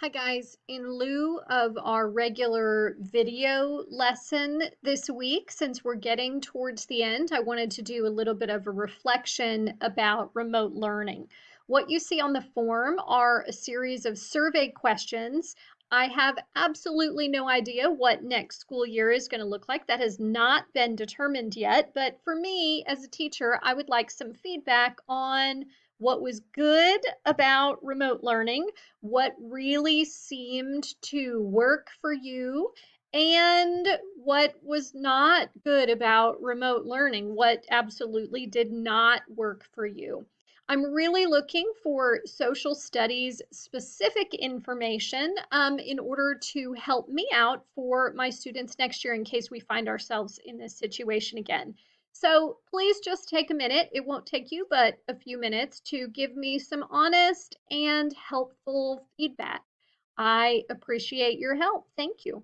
Hi guys, in lieu of our regular video lesson this week, since we're getting towards the end, I wanted to do a little bit of a reflection about remote learning. What you see on the form are a series of survey questions. I have absolutely no idea what next school year is going to look like. That has not been determined yet, but for me as a teacher, I would like some feedback on what was good about remote learning, what really seemed to work for you, and what was not good about remote learning, what absolutely did not work for you. I'm really looking for social studies specific information in order to help me out for my students next year in case we find ourselves in this situation again. So please just take a minute. It won't take you but a few minutes to give me some honest and helpful feedback. I appreciate your help. Thank you.